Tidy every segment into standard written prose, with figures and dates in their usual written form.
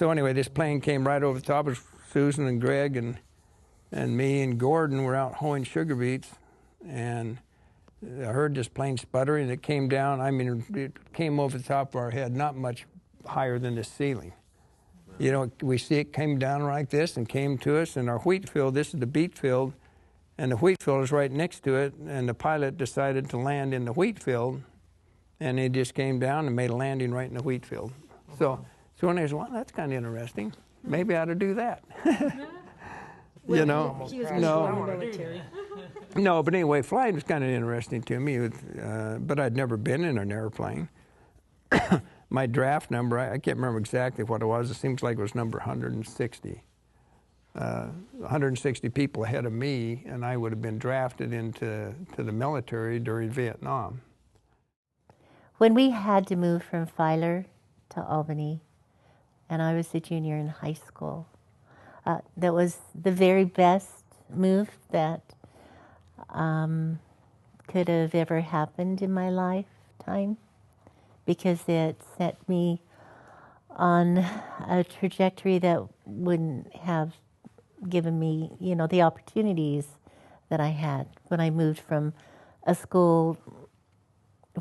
So anyway, this plane came right over the top of Susan and Greg and me and Gordon were out hoeing sugar beets, and I heard this plane sputtering, and it came down. I mean, it came over the top of our head, not much higher than the ceiling. You know, we see it came down like this and came to us, and our wheat field, this is the beet field, and the wheat field is right next to it, and the pilot decided to land in the wheat field, and he just came down and made a landing right in the wheat field. So when I said, well, that's kind of interesting. Maybe I ought to do that. You know, no, but anyway, flying was kind of interesting to me, but I'd never been in an airplane. My draft number, I can't remember exactly what it was. It seems like it was number 160. 160 people ahead of me, and I would have been drafted into the military during Vietnam. When we had to move from Filer to Albany, and I was a junior in high school, that was the very best move that could have ever happened in my lifetime, because it set me on a trajectory that wouldn't have given me, you know, the opportunities that I had when I moved from a school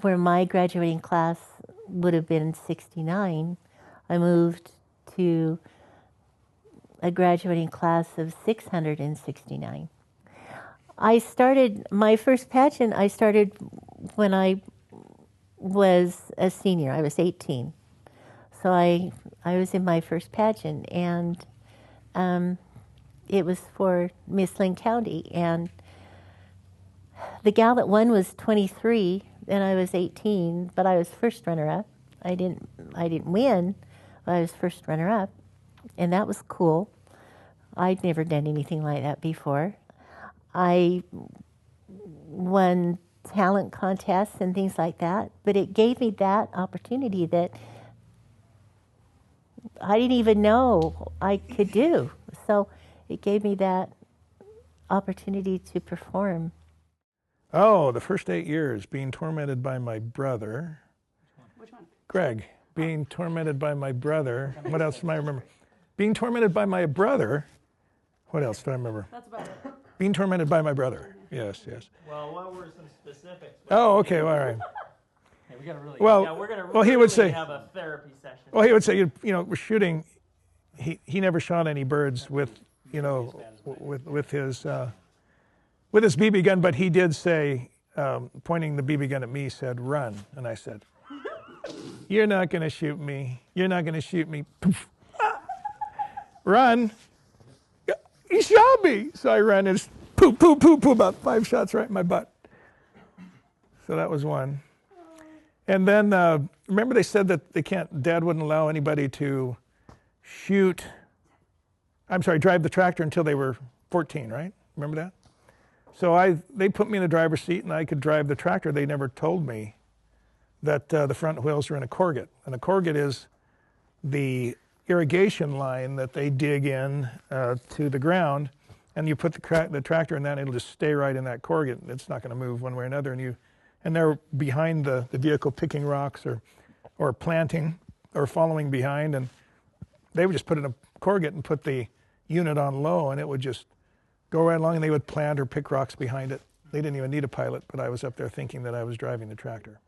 where my graduating class would have been 69. I moved to a graduating class of 669. I started my first pageant, I started when I was a senior. I was 18. So I was in my first pageant, and it was for Miss Lynn County, and the gal that won was 23 and I was 18, but I was first runner-up. I didn't win, but I was first runner-up, and that was cool. I'd never done anything like that before. I won talent contests and things like that, but it gave me that opportunity that I didn't even know I could do. So it gave me that opportunity to perform. Oh, the first 8 years being tormented by my brother. Which one? Greg, being tormented by my brother. What else do I remember? Being tormented by my brother. What else do I remember? That's about it. Being tormented by my brother. Yes, yes. Well, what were some specifics? Oh, okay, well, all right. Hey, we gotta really, Well, yeah, we're gonna well, he would say, have a therapy session. well, he would say, you know, we're shooting. He never shot any birds with, you know, with his BB gun, but he did say, pointing the BB gun at me, said, "Run," and I said, "You're not going to shoot me. You're not going to shoot me." Poof. Run. He shot me. So I ran and just poo, poo, poo, poo, about 5 shots right in my butt. So that was one. And then, remember they said that Dad wouldn't allow anybody to drive the tractor until they were 14, right? Remember that? So they put me in the driver's seat and I could drive the tractor. They never told me that the front wheels were in a corget. And a corget is the irrigation line that they dig in to the ground, and you put the tractor in that, and it'll just stay right in that corget. It's not going to move one way or another. And they're behind the vehicle picking rocks or planting or following behind, and they would just put in a corget and put the unit on low, and it would just go right along, and they would plant or pick rocks behind it. They didn't even need a pilot, but I was up there thinking that I was driving the tractor.